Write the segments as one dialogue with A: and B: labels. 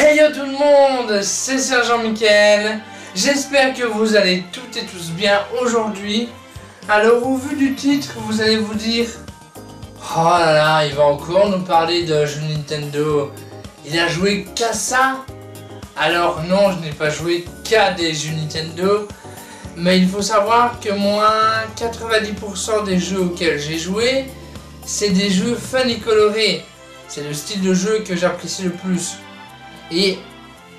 A: Hey yo tout le monde, c'est Sergent Mickaël. J'espère que vous allez toutes et tous bien aujourd'hui. Alors au vu du titre, vous allez vous dire: oh là là, il va encore nous parler de jeux Nintendo. Il a joué qu'à ça? Alors non, je n'ai pas joué qu'à des jeux Nintendo. Mais il faut savoir que moi, 90% des jeux auxquels j'ai joué, c'est des jeux fun et colorés. C'est le style de jeu que j'apprécie le plus. Et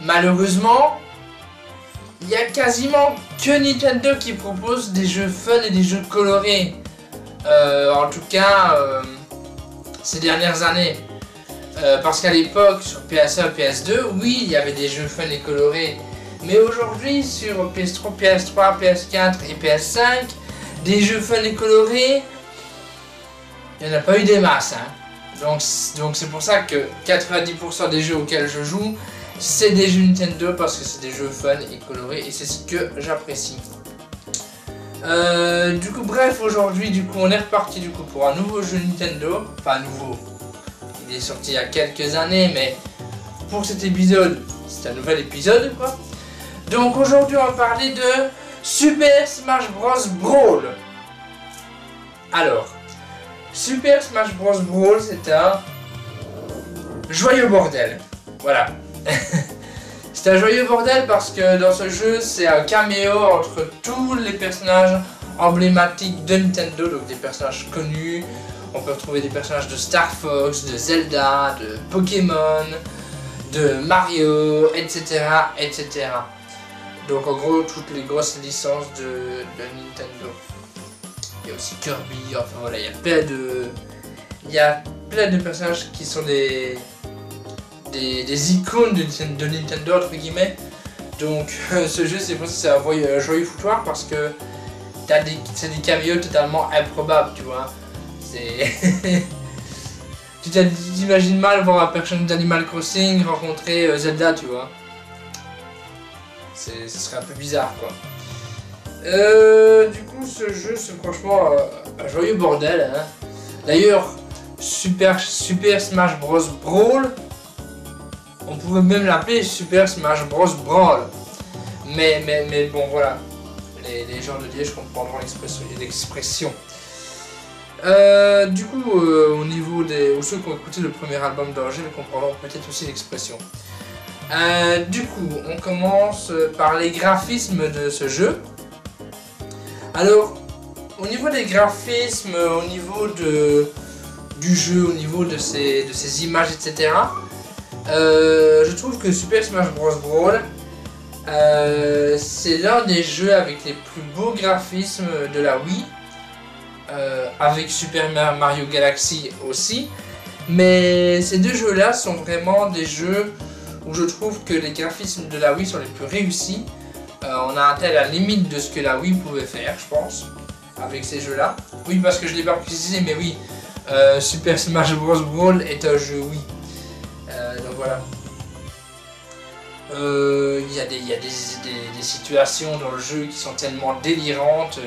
A: malheureusement, il n'y a quasiment que Nintendo qui propose des jeux fun et des jeux colorés. En tout cas, ces dernières années. Parce qu'à l'époque, sur PS1 et PS2, oui, il y avait des jeux fun et colorés. Mais aujourd'hui, sur PS3, PS3, PS4 et PS5, des jeux fun et colorés, il n'y en a pas eu des masses. Hein. Donc c'est pour ça que 90% des jeux auxquels je joue, c'est des jeux Nintendo parce que c'est des jeux fun et colorés et c'est ce que j'apprécie. Du coup bref, aujourd'hui on est reparti pour un nouveau jeu Nintendo. Enfin nouveau, il est sorti il y a quelques années, mais pour cet épisode, c'est un nouvel épisode quoi. Donc aujourd'hui on va parler de Super Smash Bros Brawl. Alors, Super Smash Bros Brawl, c'est un joyeux bordel. Voilà. C'est un joyeux bordel parce que dans ce jeu, c'est un caméo entre tous les personnages emblématiques de Nintendo, donc des personnages connus. On peut retrouver des personnages de Star Fox, de Zelda, de Pokémon, de Mario, etc., etc. Donc en gros, toutes les grosses licences de Nintendo. Il y a aussi Kirby, enfin voilà, il y a plein de personnages qui sont des icônes de Nintendo entre guillemets. Donc ce jeu c'est un joyeux foutoir parce que c'est des caméos totalement improbables, tu vois. Tu t'imagines mal voir un personnage d'Animal Crossing rencontrer Zelda, tu vois. Ce serait un peu bizarre quoi. Du coup ce jeu c'est franchement un joyeux bordel hein. D'ailleurs Super Smash Bros Brawl, on pourrait même l'appeler Super Smash Bros Brawl. Mais bon voilà, les gens de Liège comprendront l'expression. Du coup au niveau ou ceux qui ont écouté le premier album d'Angèle comprendront peut-être aussi l'expression. Du coup on commence par les graphismes de ce jeu. Alors, au niveau des graphismes, au niveau du jeu, au niveau de ses images, etc., je trouve que Super Smash Bros Brawl, c'est l'un des jeux avec les plus beaux graphismes de la Wii, avec Super Mario Galaxy aussi, mais ces deux jeux-là sont vraiment des jeux où je trouve que les graphismes de la Wii sont les plus réussis. On a atteint la limite de ce que la Wii pouvait faire, je pense, avec ces jeux-là. Oui, parce que je ne l'ai pas précisé, mais oui, Super Smash Bros Brawl est un jeu Wii. Donc voilà. Il y a des situations dans le jeu qui sont tellement délirantes,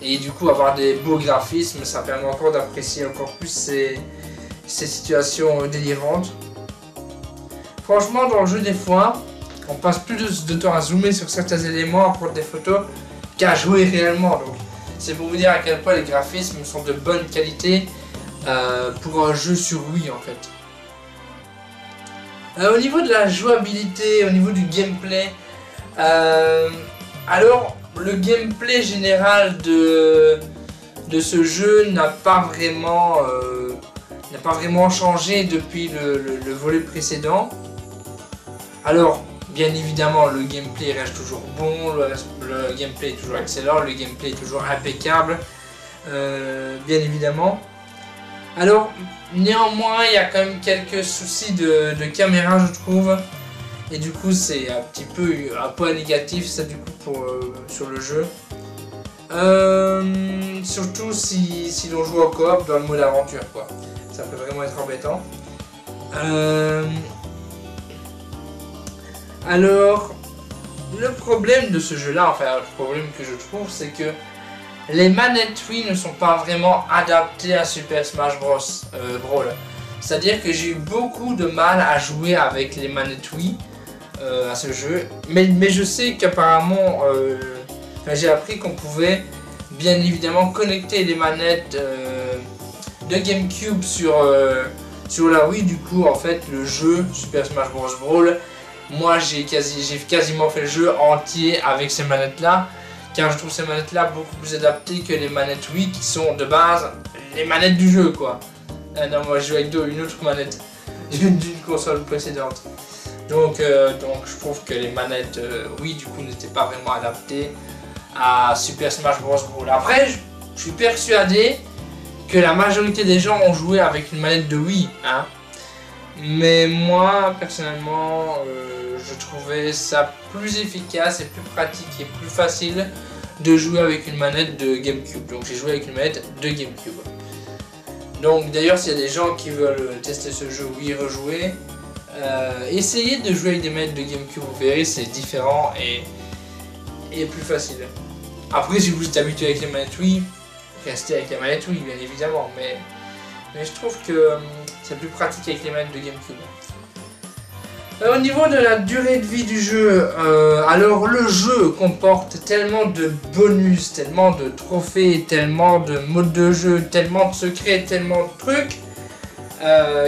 A: et du coup, avoir des beaux graphismes, ça permet encore d'apprécier encore plus ces situations délirantes. Franchement, dans le jeu, des fois, on passe plus de temps à zoomer sur certains éléments, à prendre des photos, qu'à jouer réellement. Donc, c'est pour vous dire à quel point les graphismes sont de bonne qualité pour un jeu sur Wii en fait. Au niveau de la jouabilité, au niveau du gameplay, alors le gameplay général de ce jeu n'a pas vraiment changé depuis le volet précédent. Alors, bien évidemment, le gameplay reste toujours bon, le gameplay est toujours excellent, le gameplay est toujours impeccable, bien évidemment. Alors, néanmoins, il y a quand même quelques soucis de caméra, je trouve, et du coup, c'est un petit peu un point négatif, ça, du coup, sur le jeu. Surtout si l'on joue en coop dans le mode aventure, quoi. Ça peut vraiment être embêtant. Alors, le problème de ce jeu-là, enfin le problème que je trouve, c'est que les manettes Wii ne sont pas vraiment adaptées à Super Smash Bros Brawl. C'est-à-dire que j'ai eu beaucoup de mal à jouer avec les manettes Wii à ce jeu. Mais je sais qu'apparemment, j'ai appris qu'on pouvait bien évidemment connecter les manettes de GameCube sur la Wii. Du coup, en fait, le jeu Super Smash Bros. Brawl, moi j'ai quasiment fait le jeu entier avec ces manettes-là. Car je trouve ces manettes-là beaucoup plus adaptées que les manettes Wii qui sont de base les manettes du jeu, quoi. Non, moi je joue avec une autre manette d'une console précédente. Donc je trouve que les manettes Wii du coup n'étaient pas vraiment adaptées à Super Smash Bros. Brawl. Après, je suis persuadé que la majorité des gens ont joué avec une manette de Wii, hein. Mais moi, personnellement, je trouvais ça plus efficace et plus pratique et plus facile de jouer avec une manette de GameCube. Donc j'ai joué avec une manette de GameCube. Donc d'ailleurs, s'il y a des gens qui veulent tester ce jeu ou y rejouer, essayez de jouer avec des manettes de GameCube, vous verrez, c'est différent et plus facile. Après, si vous êtes habitué avec les manettes Wii, restez avec les manettes Wii, bien évidemment, mais je trouve que c'est plus pratique avec les manettes de GameCube. Au niveau de la durée de vie du jeu, alors le jeu comporte tellement de bonus, tellement de trophées, tellement de modes de jeu, tellement de secrets, tellement de trucs,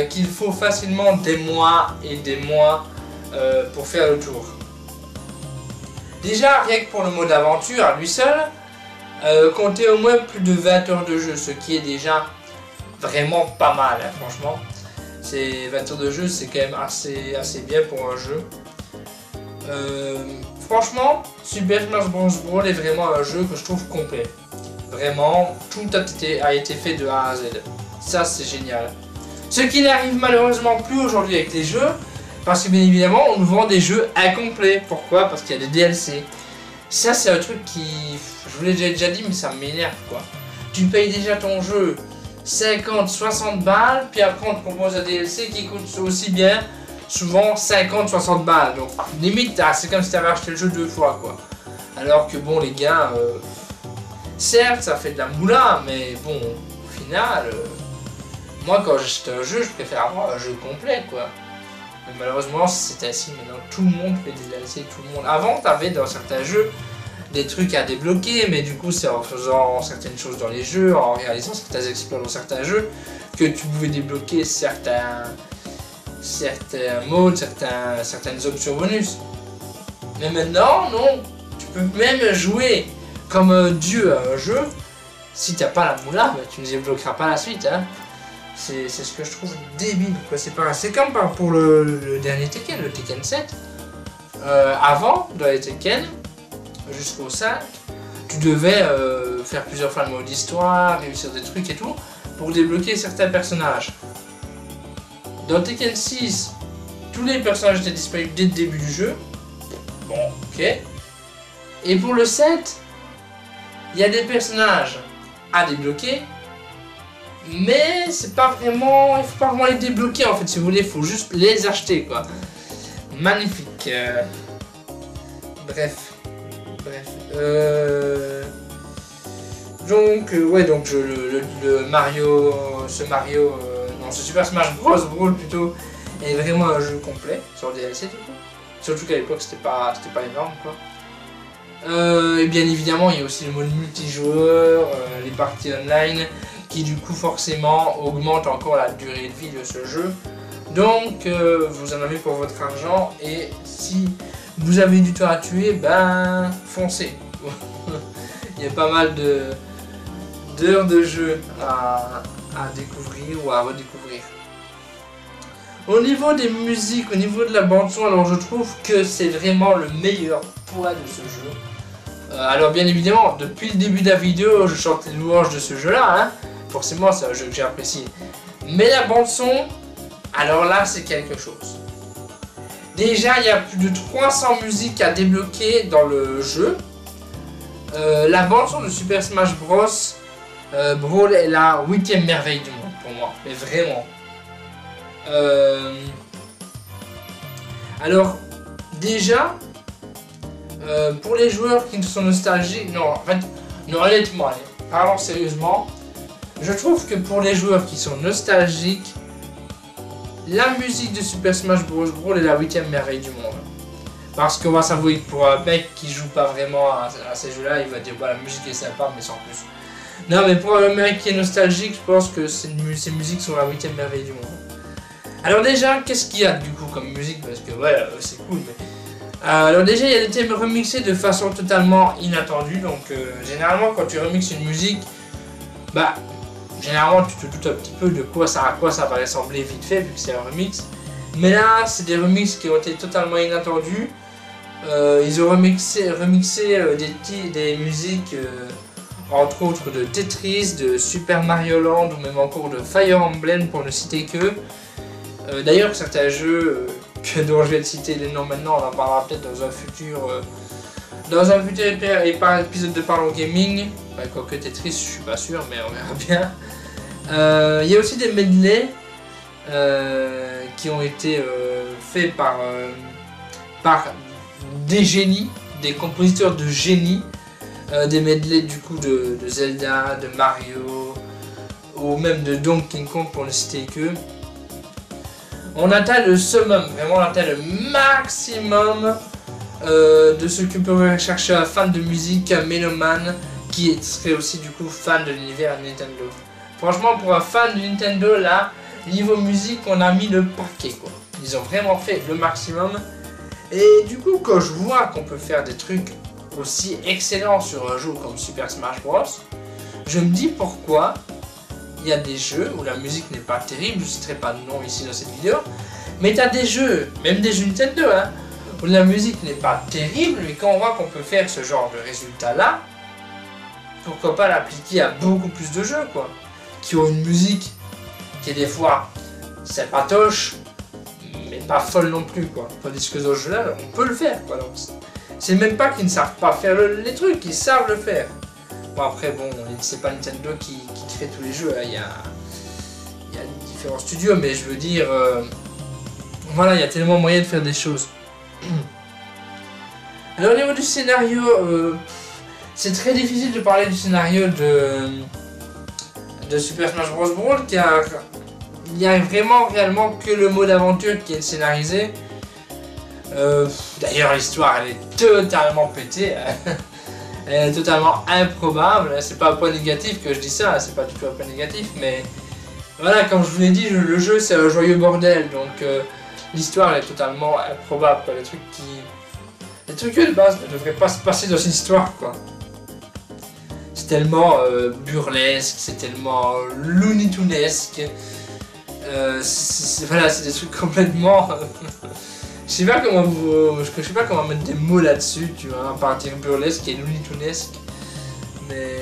A: qu'il faut facilement des mois et des mois pour faire le tour. Déjà, rien que pour le mode aventure à lui seul, comptez au moins plus de 20 heures de jeu, ce qui est déjà vraiment pas mal, hein, franchement. C'est 20 heures de jeu, c'est quand même assez bien pour un jeu. Franchement, Super Smash Bros. Brawl est vraiment un jeu que je trouve complet. Vraiment, tout a été fait de A à Z. Ça, c'est génial. Ce qui n'arrive malheureusement plus aujourd'hui avec les jeux, parce que bien évidemment, on nous vend des jeux incomplets. Pourquoi? Parce qu'il y a des DLC. Ça, c'est un truc qui... Je vous l'ai déjà dit, mais ça m'énerve, quoi. Tu payes déjà ton jeu 50, 60 balles, puis après on te propose un DLC qui coûte aussi bien, souvent 50, 60 balles. Donc limite, c'est comme si tu avais acheté le jeu 2 fois, quoi. Alors que bon, les gars, certes, ça fait de la moula, mais bon, au final, moi quand j'achète un jeu, je préfère avoir un jeu complet, quoi. Mais malheureusement, c'est ainsi. Maintenant, tout le monde fait des DLC, tout le monde. Avant, tu avais dans certains jeux des trucs à débloquer, mais du coup c'est en faisant certaines choses dans les jeux, en réalisant certains exploits dans certains jeux, que tu pouvais débloquer certains modes, certaines options bonus. Mais maintenant, non, tu peux même jouer comme un dieu à un jeu, si t'as pas la moula, bah, tu ne débloqueras pas la suite, hein. C'est ce que je trouve débile, quoi. C'est comme pour le dernier Tekken, le Tekken 7. Avant, dans les Tekken, jusqu'au 5, tu devais faire plusieurs fois le mode histoire, réussir des trucs et tout, pour débloquer certains personnages. Dans Tekken 6, tous les personnages étaient disponibles dès le début du jeu. Bon, ok. Et pour le 7, il y a des personnages à débloquer, mais c'est pas vraiment... il faut pas vraiment les débloquer en fait, si vous voulez, il faut juste les acheter, quoi. Magnifique. Bref. Donc ouais, donc ce Super Smash Bros. Brawl plutôt est vraiment un jeu complet sur le DLC du coup. Surtout qu'à l'époque c'était pas énorme, quoi. Et bien évidemment il y a aussi le mode multijoueur, les parties online qui du coup forcément augmentent encore la durée de vie de ce jeu. Donc vous en avez pour votre argent, et si vous avez du temps à tuer, ben foncez. Il y a pas mal d'heures de jeu à découvrir ou à redécouvrir. Au niveau des musiques, au niveau de la bande son, alors je trouve que c'est vraiment le meilleur point de ce jeu. Alors bien évidemment, depuis le début de la vidéo, je chante les louanges de ce jeu-là, hein. Forcément c'est un jeu que j'ai apprécié. Mais la bande son, alors là c'est quelque chose. Déjà, il y a plus de 300 musiques à débloquer dans le jeu. La bande-son de Super Smash Bros. Brawl est la 8e merveille du monde pour moi, mais vraiment. Alors, déjà, pour les joueurs qui sont nostalgiques, non, en fait, non, honnêtement, parlons sérieusement, je trouve que pour les joueurs qui sont nostalgiques la musique de Super Smash Bros. Brawl est la 8ème merveille du monde. Parce qu'on va s'avouer que pour un mec qui joue pas vraiment à ces jeux-là, il va dire bah, la musique est sympa, mais sans plus. Non, mais pour un mec qui est nostalgique, je pense que ces musiques sont la 8ème merveille du monde. Alors déjà, qu'est-ce qu'il y a du coup comme musique? Parce que ouais, c'est cool, mais... alors déjà, il y a des thèmes remixés de façon totalement inattendue. Donc généralement, quand tu remixes une musique, bah, généralement, tu te doutes un petit peu de à quoi ça va ressembler vite fait, vu que c'est un remix. Mais là, c'est des remixes qui ont été totalement inattendus. Ils ont remixé des musiques, entre autres de Tetris, de Super Mario Land ou même encore de Fire Emblem pour ne citer que. D'ailleurs, certains jeux dont je vais te citer les noms maintenant, on en parlera peut-être dans un futur épisode de Parlons Gaming. Enfin, quoique Tetris, je suis pas sûr, mais on verra bien. Il y a aussi des medleys qui ont été faits par des génies, des compositeurs de génie, des medleys du coup de Zelda, de Mario ou même de Donkey Kong pour ne citer que. On atteint le summum, vraiment on atteint le maximum de ce que peut rechercher un fan de musique, un mélomane qui serait aussi du coup fan de l'univers Nintendo. Franchement, pour un fan de Nintendo, là, niveau musique, on a mis le paquet quoi. Ils ont vraiment fait le maximum. Et du coup, quand je vois qu'on peut faire des trucs aussi excellents sur un jeu comme Super Smash Bros, je me dis pourquoi il y a des jeux où la musique n'est pas terrible, je ne citerai pas de nom ici dans cette vidéo, mais tu as des jeux, même des jeux Nintendo, hein, où la musique n'est pas terrible, et quand on voit qu'on peut faire ce genre de résultat là, pourquoi pas l'appliquer à beaucoup plus de jeux quoi, qui ont une musique qui est des fois sympatoche, mais pas folle non plus quoi. Tandis que dans ce jeu là, on peut le faire quoi. C'est même pas qu'ils ne savent pas faire les trucs, ils savent le faire. Bon après bon, c'est pas Nintendo qui fait tous les jeux, hein. Il y a différents studios, mais je veux dire, voilà, il y a tellement moyen de faire des choses. Alors au niveau du scénario, c'est très difficile de parler du scénario de Super Smash Bros. Brawl, car il n'y a vraiment réellement que le mode aventure qui est scénarisé. D'ailleurs l'histoire elle est totalement pétée, elle est totalement improbable, c'est pas un point négatif que je dis ça, c'est pas du tout un point négatif, mais voilà, comme je vous l'ai dit, le jeu c'est un joyeux bordel, donc l'histoire elle est totalement improbable quoi. Les trucs de base ne devraient pas se passer dans une histoire quoi. C'est tellement burlesque, c'est tellement Looney Tunesque. Voilà, c'est des trucs complètement... je sais pas comment mettre des mots là-dessus, tu vois, à part dire burlesque et Looney Tunesque. Mais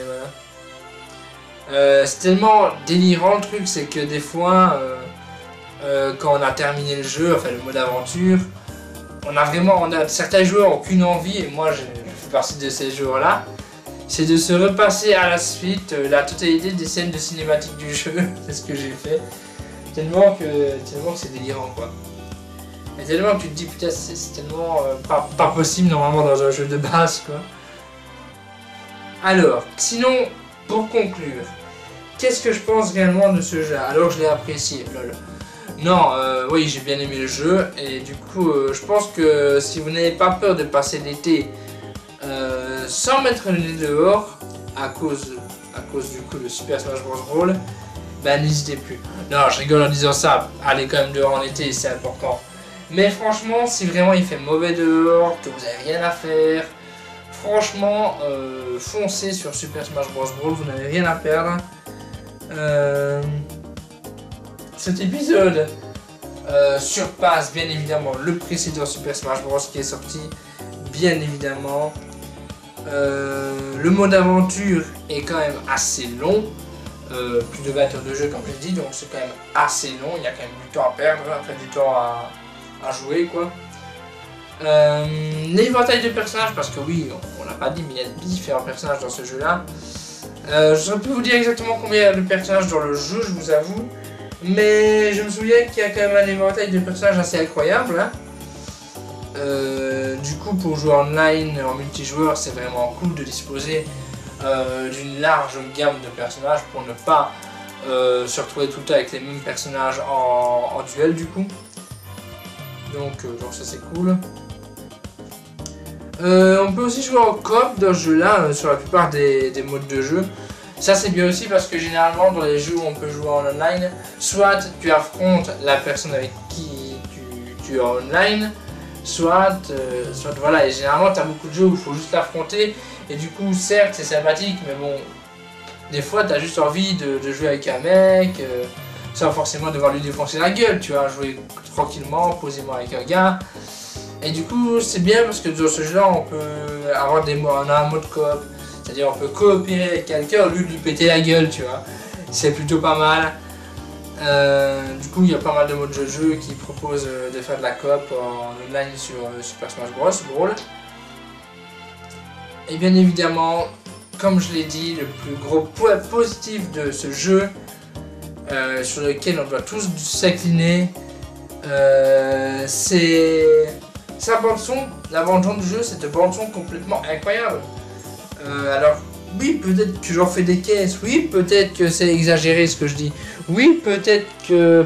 A: voilà. C'est tellement délirant le truc, c'est que des fois, quand on a terminé le jeu, enfin le mode aventure, certains joueurs n'ont qu'une envie, et moi je fais partie de ces joueurs-là, c'est de se repasser à la suite la totalité des scènes de cinématique du jeu. C'est ce que j'ai fait. Tellement que c'est délirant quoi. Et tellement que tu te dis putain c'est tellement pas possible normalement dans un jeu de base quoi. Alors, sinon, pour conclure, qu'est-ce que je pense réellement de ce jeu? Alors je l'ai apprécié, lol. Non, oui j'ai bien aimé le jeu et du coup je pense que si vous n'avez pas peur de passer l'été sans mettre le nez dehors à cause du coup de Super Smash Bros. Brawl, bah n'hésitez plus. Non, je rigole en disant ça, allez quand même dehors en été, c'est important. Mais franchement, si vraiment il fait mauvais dehors, que vous n'avez rien à faire, franchement, foncez sur Super Smash Bros. Brawl, vous n'avez rien à perdre. Cet épisode surpasse bien évidemment le précédent Super Smash Bros. Qui est sorti, bien évidemment. Le mode aventure est quand même assez long. Plus de 20 heures de jeu comme je dis, donc c'est quand même assez long, il y a quand même du temps à perdre, enfin du temps à jouer quoi. L'éventail de personnages, parce que oui, on l'a pas dit, mais il y a différents personnages dans ce jeu là. Je ne saurais plus vous dire exactement combien il y a de personnages dans le jeu, je vous avoue, mais je me souviens qu'il y a quand même un éventail de personnages assez incroyable. Hein. Du coup, pour jouer online en multijoueur, c'est vraiment cool de disposer d'une large gamme de personnages pour ne pas se retrouver tout le temps avec les mêmes personnages en duel du coup. Donc ça c'est cool. On peut aussi jouer en coop dans ce jeu là, sur la plupart des modes de jeu. Ça c'est bien aussi parce que généralement dans les jeux où on peut jouer en online, soit tu affrontes la personne avec qui tu es en online, soit voilà, et généralement tu as beaucoup de jeux où il faut juste l'affronter, et du coup certes c'est sympathique, mais bon, des fois tu as juste envie de jouer avec un mec, sans forcément devoir lui défoncer la gueule, tu vois, jouer tranquillement, posément avec un gars. Et du coup c'est bien parce que dans ce jeu là on peut avoir on a un mode coop, c'est-à-dire on peut coopérer avec quelqu'un au lieu de lui péter la gueule, tu vois, c'est plutôt pas mal. Du coup il y a pas mal de modes de jeu qui proposent de faire de la coop en online sur Super Smash Bros. Brawl. Et bien évidemment, comme je l'ai dit, le plus gros point positif de ce jeu, sur lequel on doit tous s'incliner, c'est sa bande son. La bande son du jeu, c'est une bande son complètement incroyable. Alors oui, peut-être que j'en fais des caisses, oui, peut-être que c'est exagéré ce que je dis, oui, peut-être que,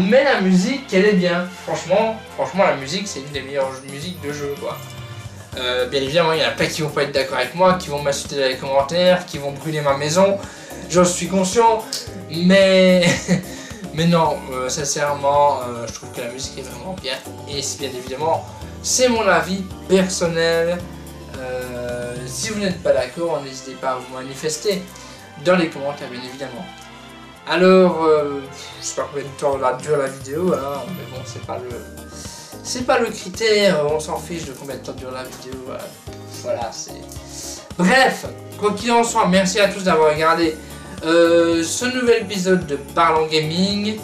A: mais la musique, elle est bien. Franchement, la musique, c'est une des meilleures musiques de jeu, quoi. Bien évidemment, il y en a plein qui vont pas être d'accord avec moi, qui vont m'insulter dans les commentaires, qui vont brûler ma maison. J'en suis conscient, mais mais non, sincèrement, je trouve que la musique est vraiment bien. Et bien évidemment, c'est mon avis personnel. Si vous n'êtes pas d'accord, n'hésitez pas à vous manifester dans les commentaires, bien évidemment. Alors, je sais pas combien de temps dure la vidéo, hein, mais bon, c'est pas le critère, on s'en fiche de combien de temps dure la vidéo. Voilà, c'est... Bref, quoi qu'il en soit, merci à tous d'avoir regardé ce nouvel épisode de Parlons Gaming.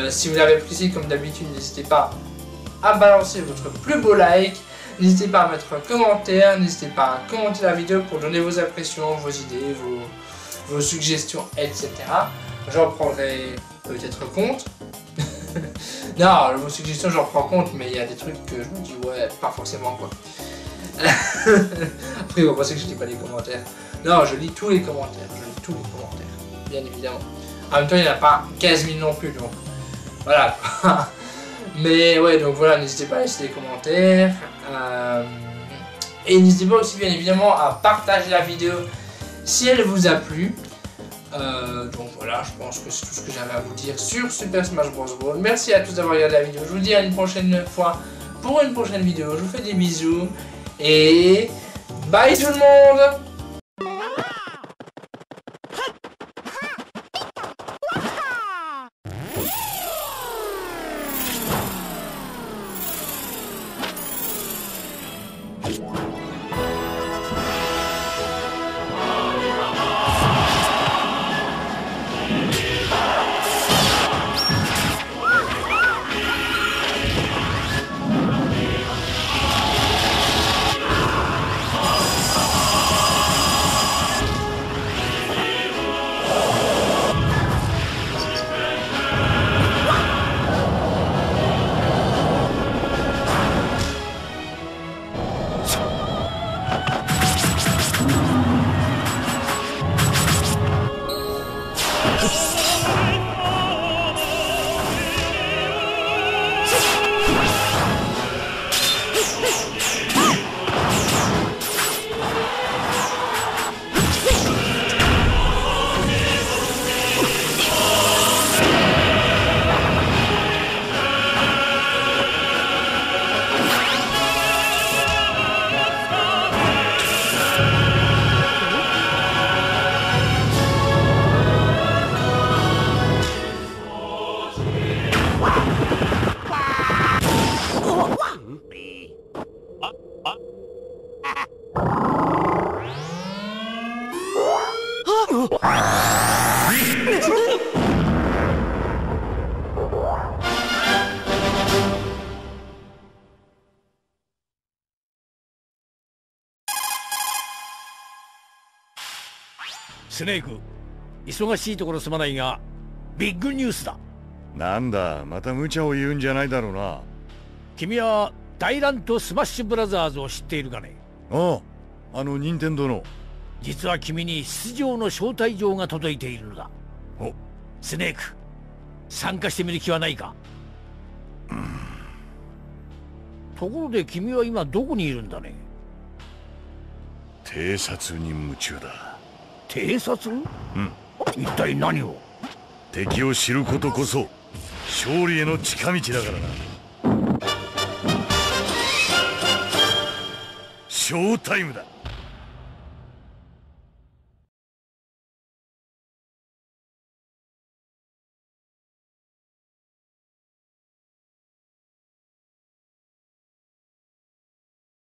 A: Si vous l'avez apprécié, comme d'habitude, n'hésitez pas à balancer votre plus beau like. N'hésitez pas à mettre un commentaire, n'hésitez pas à commenter la vidéo pour donner vos impressions, vos idées, vos suggestions, etc. J'en prendrai peut-être compte. Non, vos suggestions j'en prends compte, mais il y a des trucs que je me dis ouais, pas forcément quoi. Après vous pensez que je lis pas les commentaires. Non, je lis tous les commentaires, bien évidemment. En même temps il n'y en a pas 15 000 non plus, donc voilà. Mais ouais, donc voilà, n'hésitez pas à laisser des commentaires. Et n'hésitez pas aussi bien évidemment à partager la vidéo si elle vous a plu. Donc voilà, je pense que c'est tout ce que j'avais à vous dire sur Super Smash Bros. Brawl. Merci à tous d'avoir regardé la vidéo. Je vous dis à une prochaine fois pour une prochaine vidéo. Je vous fais des bisous et bye tout le monde.
B: スネーク、忙しいところすまないが、ビッグニュースだ。
C: なんだ、また無茶を言うんじゃないだろうな。
B: 君は大乱とスマッシュブラザーズを知っているかね。
C: ああ、任天堂の。
B: 実は君に出場の招待状が届いているのだ。お、スネーク、参加してみる気はないか？ところで君は今どこにいるんだね？
C: 偵察に夢中だ。
B: 偵察？一体何を？
C: 敵を知ることこそ勝利への近道だからな。ショータイムだ。